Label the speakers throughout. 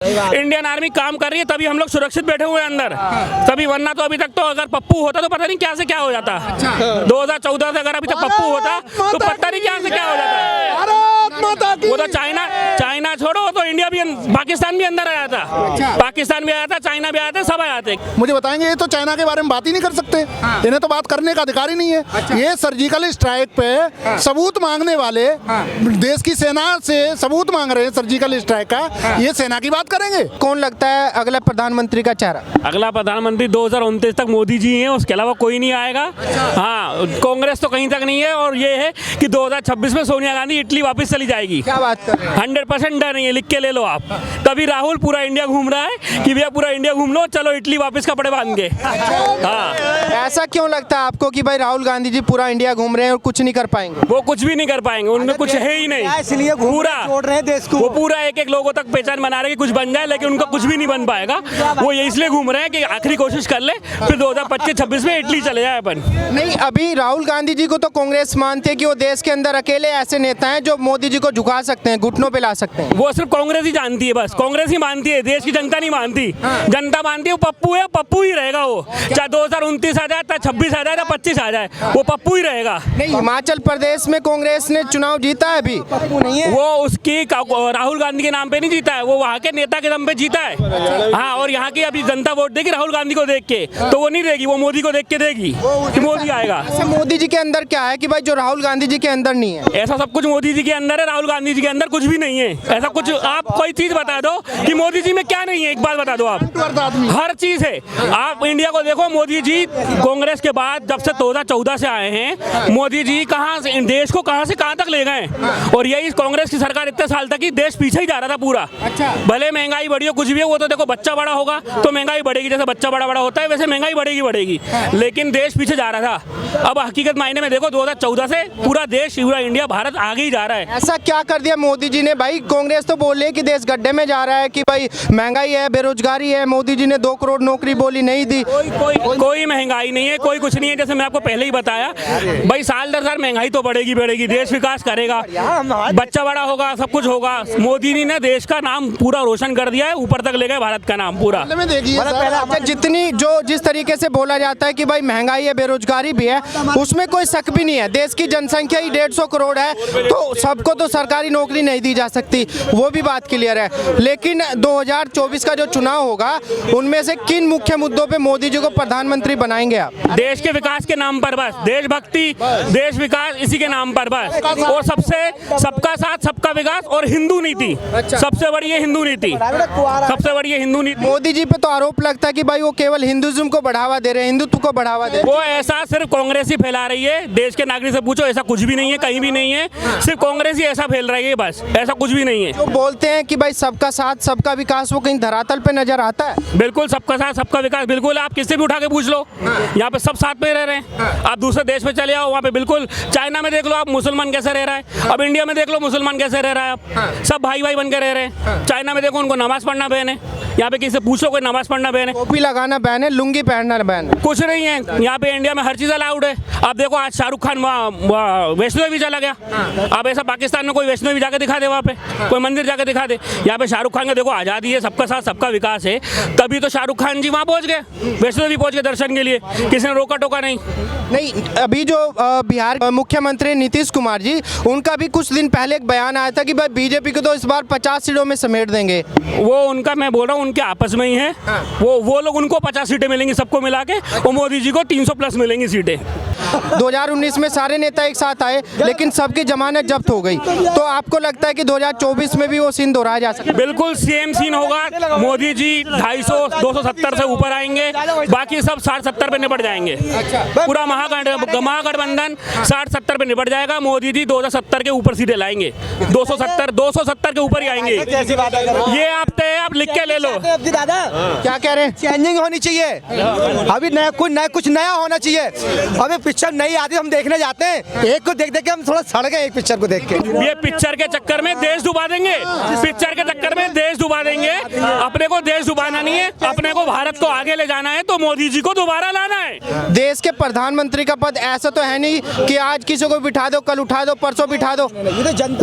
Speaker 1: Indian army काम कर रही है तभी हम लोग सुरक्षित बैठे हुए हैं अंदर, तभी, वरना तो अभी तक तो अगर पप्पू होता तो पता नहीं क्या से क्या हो जाता। 2014 से अगर अभी तक पप्पू होता तो पता नहीं क्या से क्या हो जाता। वो तो चाइना छोड़ो, तो इंडिया भी, पाकिस्तान भी अंदर आया था, पाकिस्तान भी आया था, चाइना भी आया था, सब आए थे।
Speaker 2: मुझे बताएंगे, ये तो चाइना के बारे में बात ही नहीं कर सकते, इन्हें तो बात करने का अधिकार ही नहीं है। ये सर्जिकल स्ट्राइक पे सबूत मांगने वाले देश की सेना से सबूत मांग रहे हैं सर्जिकल स्ट्राइक का, ये सेना की बात करेंगे।
Speaker 3: कौन लगता है अगला प्रधानमंत्री का चेहरा?
Speaker 1: अगला प्रधानमंत्री 2029 तक मोदी जी हैं, उसके अलावा कोई नहीं आएगा। हाँ, कांग्रेस तो कहीं तक नहीं है, और ये है कि 2026 में सोनिया गांधी इटली वापस चली जाएगी।
Speaker 3: क्या बात कर रहे हैं?
Speaker 1: 100% डर नहीं है, लिख के ले लो आप। तभी राहुल पूरा इंडिया घूम रहा है कि भैया पूरा इंडिया घूम लो, चलो इटली वापस कपड़े बांध के। हाँ,
Speaker 3: ऐसा क्यों लगता है आपको कि भाई राहुल गांधी जी पूरा इंडिया घूम रहे हैं और कुछ नहीं कर पाएंगे?
Speaker 1: वो कुछ भी नहीं कर पाएंगे, उनमें कुछ है ही नहीं,
Speaker 4: इसलिए
Speaker 1: पूरा
Speaker 4: छोड़ रहे हैं देश को।
Speaker 1: वो पूरा एक लोगों तक पहचान बना रहे कि कुछ बन जाए, लेकिन उनका कुछ भी नहीं बन पाएगा। वो ये इसलिए घूम रहे हैं कि आखिरी कोशिश कर ले, फिर 2025-26 में इटली चले जाए अपन।
Speaker 3: नहीं, अभी राहुल गांधी जी को तो कांग्रेस मानती है कि वो देश के अंदर अकेले ऐसे नेता हैं जो मोदी जी को झुका सकते हैं, घुटनों पे ला सकते हैं।
Speaker 1: वो सिर्फ कांग्रेस ही जानती है, बस कांग्रेस ही मानती है, देश की जनता नहीं मानती। जनता मानती है वो पप्पू है, पप्पू ही रहेगा वो, चाहे 2029 आ जाए, चाहे 26 आ जाए, चाहे 25 आ जाए, वो पप्पू ही रहेगा।
Speaker 3: नहीं, हिमाचल प्रदेश में कांग्रेस ने चुनाव जीता है अभी,
Speaker 4: नहीं है
Speaker 1: वो उसकी राहुल गांधी के नाम पे नहीं जीता है, वो वहाँ के नेता के दम पे जीता है। हाँ, और यहाँ की अभी जनता वोट देगी राहुल गांधी को देख के, तो वो नहीं देगी, वो मोदी को देख के देगी कि मोदी आएगा।
Speaker 3: ऐसा मोदी जी के अंदर क्या है कि भाई जो राहुल गांधी जी के अंदर नहीं है?
Speaker 1: ऐसा सब कुछ मोदी जी के अंदर है, राहुल गांधी जी के अंदर कुछ भी नहीं है। ऐसा कुछ आप कोई चीज बता दो कि मोदी जी में क्या नहीं है, एक बात बता दो आप। हर चीज है। आप इंडिया को देखो, मोदी जी कांग्रेस के बाद जब से 2014 से आए हैं, मोदी जी कहाँ से देश को कहाँ से कहाँ तक ले गए, और यही कांग्रेस की सरकार इतने साल तक ही देश पीछे ही जा रहा था पूरा। भले महंगाई बढ़ी हो, कुछ भी हो, वो तो देखो बच्चा बड़ा होगा तो महंगाई बढ़ेगी, जैसे बच्चा बड़ा होता है वैसे महंगाई बढ़ेगी, लेकिन देश पीछे जा रहा था। अब हकीकत मायने में देखो 2014 से पूरा देश, पूरा इंडिया, भारत आगे ही जा रहा है।
Speaker 3: ऐसा क्या कर दिया मोदी जी ने? भाई कांग्रेस तो बोल रही है कि देश गड्ढे में जा रहा है, कि भाई महंगाई है, बेरोजगारी है, मोदी जी ने 2 करोड़ नौकरी बोली, नहीं दी।
Speaker 1: कोई महंगाई नहीं है, कोई कुछ नहीं है। जैसे मैं आपको पहले ही बताया, भाई साल दर साल महंगाई तो बढ़ेगी, देश विकास करेगा, बच्चा बड़ा होगा, सब कुछ होगा। मोदी जी ने देश का नाम पूरा रोशन कर दिया है, ऊपर तक ले गए भारत का नाम पूरा।
Speaker 3: अच्छा, जिस तरीके से बोला जाता है कि भाई महंगाई है, बेरोजगारी भी है, उसमें कोई शक भी नहीं है। देश की जनसंख्या ही 150 करोड़ है, तो सबको तो सरकारी नौकरी नहीं दी जा सकती, वो भी बात क्लियर है। लेकिन 2024 का जो चुनाव होगा, उनमें से किन मुख्य मुद्दों पे मोदी जी को प्रधानमंत्री बनाएंगे आप?
Speaker 1: देश के विकास के नाम पर बस, देशभक्ति, देश विकास, इसी के नाम पर बस, और सबका साथ सबका विकास, और हिंदू नीति। सबसे बड़ी है हिंदू नीति, सबसे बड़ी है हिंदू नीति।
Speaker 3: मोदी जी पे तो आरोप लगता है कि भाई वो केवल हिंदुइज्म को बढ़ावा दे रहे हैं, हिंदुत्व को बढ़ावा दे रहे हैं।
Speaker 1: वो ऐसा सिर्फ कांग्रेस ही फैला रही है, देश के नागरिक से पूछो, ऐसा कुछ भी नहीं है, कहीं भी नहीं है, सिर्फ कांग्रेस ही ऐसा फैल रही है, बस, ऐसा कुछ भी नहीं है।
Speaker 3: जो बोलते हैं कि भाई सबका साथ सबका विकास, वो कहीं धरातल पे नजर आता है?
Speaker 1: बिल्कुल, सबका साथ सबका विकास, बिल्कुल। आप किससे भी उठा के पूछ लो, यहाँ पे सब साथ में रह रहे हैं। आप दूसरे देश में चले आओ, वहाँ पे बिल्कुल, चाइना में देख लो आप, मुसलमान कैसे रह रहा है। अब इंडिया में देख लो मुसलमान कैसे रह रहा है, आप सब भाई भाई बन के रह रहे हैं। चाइना में देखो, उनको नमाज पढ़ना बैन है, यहाँ पे किसी से पूछो कोई नमाज पढ़ना बैन है,
Speaker 3: टोपी लगाना बैन है, लुंगी पहनना बैन है,
Speaker 1: कुछ नहीं है। यहाँ पे इंडिया में हर चीज अलाउड है। आप देखो, आज शाहरुख खान वैष्णो देवी चला गया। अब ऐसा पाकिस्तान में कोई वैष्णो देवी जाके दिखा दे, वहाँ पे कोई मंदिर जाके दिखा दे। यहाँ पे शाहरुख खान का देखो, आज़ादी है, सबका साथ सबका विकास है, तभी तो शाहरुख खान जी वहाँ पहुँच गए, वैष्णो देवी पहुँच गए दर्शन के लिए, किसी ने रोका टोका नहीं।
Speaker 3: अभी जो बिहार मुख्यमंत्री नीतीश कुमार जी, उनका भी कुछ दिन पहले एक बयान आया था कि भाई बीजेपी को तो इस बार 50 सीटों में समेट देंगे।
Speaker 1: वो उनका, मैं बोल रहा हूँ, उनके आपस में ही है। वो लोग, उनको 50 सीटें मिलेंगी सबको मिला के, और मोदी जी को 300 प्लस मिलेंगी सीटें।
Speaker 3: 2019 में सारे नेता एक साथ आए, लेकिन सबकी जमानत जब्त हो गई, तो आपको लगता है कि 2024 में भी वो सीन दोहराया जा सकता है?
Speaker 1: बिल्कुल सेम सीन होगा। मोदी जी 250-270 से ऊपर आएंगे, बाकी सब 60-70 पे निपट जाएंगे। पूरा महागठबंधन 60-70 पे निपट जाएगा। मोदी जी 2070 के ऊपर सीटें लाएंगे, 270 के ऊपर ही आएंगे। ये आप लिख के ले लो।
Speaker 3: क्या कह रहे हैं?
Speaker 4: चेंजिंग होनी चाहिए, अभी कुछ नया होना चाहिए। अभी पिक्चर नई आती हम देखने जाते हैं, एक को देख के हम थोड़ा सड़ गए, एक पिक्चर को देख के।
Speaker 1: ये पिक्चर के चक्कर में देश डुबा देंगे, पिक्चर के चक्कर में देश डुबा देंगे। अपने को देश डुबाना नहीं है, अपने को भारत को आगे ले जाना है, तो मोदी जी को दोबारा लाना है।
Speaker 3: देश के प्रधानमंत्री का पद ऐसा तो है नहीं कि आज किसी को बिठा दो, कल उठा दो, परसों बिठा दो।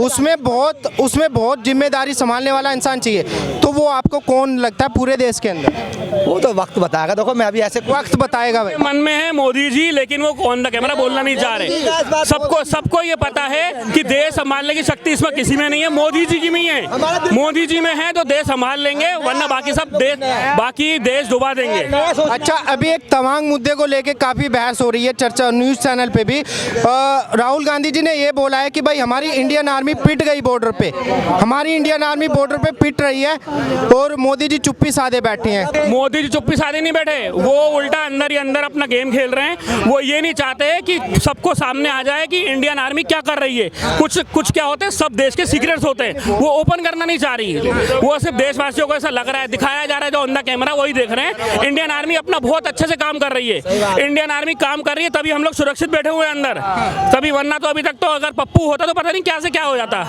Speaker 3: उसमें बहुत जिम्मेदारी संभालने वाला इंसान चाहिए। तो वो आपको कौन लगता है पूरे देश के अंदर?
Speaker 4: वो तो वक्त बताएगा। देखो मैं अभी ऐसे
Speaker 3: वक्त बताएगा भाई।
Speaker 1: मन में है मोदी जी, लेकिन वो ऑन द कैमरा बोलना नहीं चाह रहे। सबको ये पता है कि देश संभालने की शक्ति इसमें किसी में नहीं है, मोदी जी की में ही है। मोदी जी में है तो देश संभाल लेंगे, वरना बाकी देश डुबा देंगे।
Speaker 3: अच्छा, अभी एक तमाम मुद्दे को लेके काफी बहस हो रही है, चर्चा न्यूज चैनल पे भी। राहुल गांधी जी ने ये बोला है कि भाई हमारी इंडियन आर्मी पिट गई बॉर्डर पे, हमारी इंडियन आर्मी बॉर्डर पे पिट रही है और मोदी जी चुप्पी साधे बैठे हैं।
Speaker 1: मोदी जी चुप्पी साधे नहीं बैठे, वो उल्टा अंदर ही अंदर अपना गेम खेल रहे हैं। वो ये नहीं चाहते कि सबको सामने आ जाए कि इंडियन आर्मी क्या कर रही है। कुछ क्या होते हैं, सब देश के सीक्रेट्स होते हैं, वो ओपन करना नहीं चाह रही। वो सिर्फ देशवासियों को ऐसा लग रहा है, दिखाया जा रहा है, जो ऑन द कैमरा वही देख रहे हैं। इंडियन आर्मी अपना बहुत अच्छे से काम कर रही है। इंडियन आर्मी काम कर रही है, तभी हम लोग सुरक्षित बैठे हुए हैं अंदर। तभी, वरना तो अभी तक तो अगर पप्पू होता तो पता नहीं क्या से क्या हो जाता।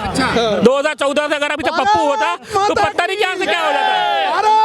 Speaker 1: 2014 से अगर अभी तक पप्पू होता तो पता नहीं क्या से क्या हो जाता।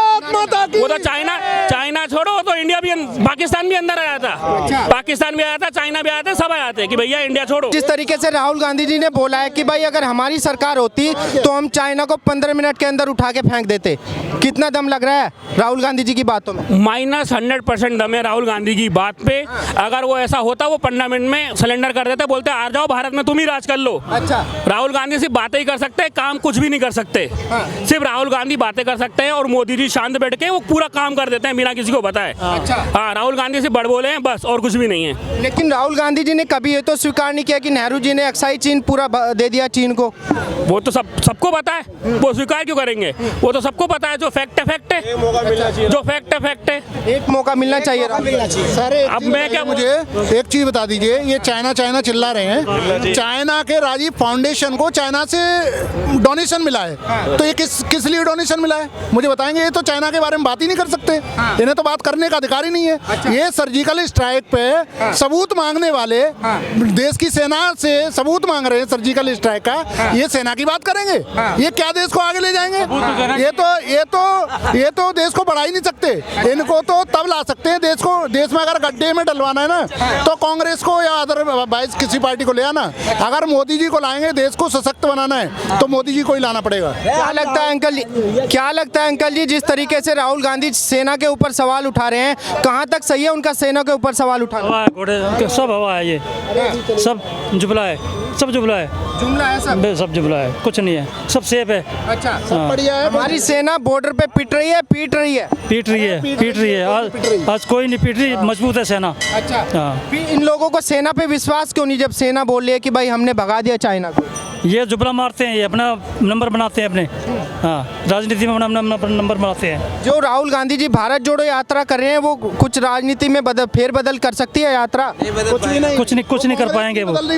Speaker 1: वो तो चाइना छोड़ो, तो इंडिया भी, पाकिस्तान भी अंदर आया था। पाकिस्तान भी आया था, चाइना भी आया था, सब आए थे कि भैया इंडिया छोड़ो।
Speaker 3: जिस तरीके से राहुल गांधी जी ने बोला है कि भाई अगर हमारी सरकार होती तो हम चाइना को 15 मिनट के अंदर उठा के फेंक देते, कितना दम लग रहा है राहुल गांधी जी की बातों में?
Speaker 1: -100% दम है राहुल गांधी की बात पे। अगर वो ऐसा होता, वो 15 मिनट में सिलेंडर कर देते, बोलते आ जाओ भारत में, तुम ही राज कर लो।
Speaker 3: अच्छा,
Speaker 1: राहुल गांधी सिर्फ बातें ही कर सकते हैं, काम कुछ भी नहीं कर सकते। सिर्फ राहुल गांधी बातें कर सकते हैं और मोदी जी शांत बैठ के वो पूरा काम कर देते हैं बिना किसी को बताए।
Speaker 3: अच्छा।
Speaker 1: हाँ, राहुल गांधी सिर्फ बड़ बोले हैं बस, और कुछ भी नहीं है।
Speaker 3: लेकिन राहुल गांधी जी ने कभी ये तो स्वीकार नहीं किया कि नेहरू जी ने अक्साई चीन पूरा दे दिया चीन को।
Speaker 1: वो तो सबको पता है, वो स्वीकार क्यों करेंगे? वो तो सबको पता है, जो फैक्ट है फैक्ट है, जो फैक्ट है फैक्ट है।
Speaker 3: एक मौका मिलना चाहिए।
Speaker 2: सर
Speaker 1: अब मैं क्या,
Speaker 2: मुझे एक चीज बता दीजिए, ये चाइना चिल्ला रहे हैं। चाइना के राजीव फाउंडेशन को चाइना से डोनेशन मिला है, तो ये किस लिए डोनेशन मिला है मुझे बताएंगे? ये तो चाइना के बारे में बात ही नहीं कर सकते, इन्हें तो बात करने का अधिकार ही नहीं है। ये सर्जिकल स्ट्राइक पे सबूत मांगने वाले देश की सेना से सबूत मांग रहे हैं सर्जिकल स्ट्राइक का, ये सेना की बात करेंगे? ये क्या देश को आगे ले जाएंगे? ये तो देश को बढ़ा ही नहीं सकते। इनको तो तब ला सकते हैं देश में अगर गड्ढे में डलवाना है ना, तो कांग्रेस को या अदरवाइज किसी पार्टी को ले आना। अगर मोदी जी को लाएंगे, देश को सशक्त बनाना है, तो मोदी जी को ही लाना पड़ेगा।
Speaker 3: क्या लगता है अंकल जी, जिस तरीके से राहुल गांधी सेना के ऊपर सवाल उठा रहे हैं, कहां तक सही है उनका सेना के ऊपर सवाल उठाना?
Speaker 5: हवा है, घोड़े सब हवा है, ये सब जुमला है, सब जुमला है, सब जुमला है, कुछ नहीं है, सब सेफ है।
Speaker 3: अच्छा, सब बढ़िया है। हमारी सेना बॉर्डर पे पीट रही है।
Speaker 5: पीट रही है। आज कोई नहीं पीट रही, मजबूत है सेना।
Speaker 3: अच्छा,
Speaker 5: हाँ।
Speaker 3: इन लोगों को सेना पे विश्वास क्यों नहीं, जब सेना बोल रही है कि भाई हमने भगा दिया चाइना को?
Speaker 5: ये जुमला मारते हैं, ये अपना नंबर बनाते हैं अपने। हाँ, राजनीति में अपना नंबर बनाते हैं।
Speaker 3: जो राहुल गांधी जी भारत जोड़ो यात्रा कर रहे हैं, वो कुछ राजनीति में फेरबदल कर सकती है यात्रा?
Speaker 5: कुछ नहीं कर पाएंगे वो।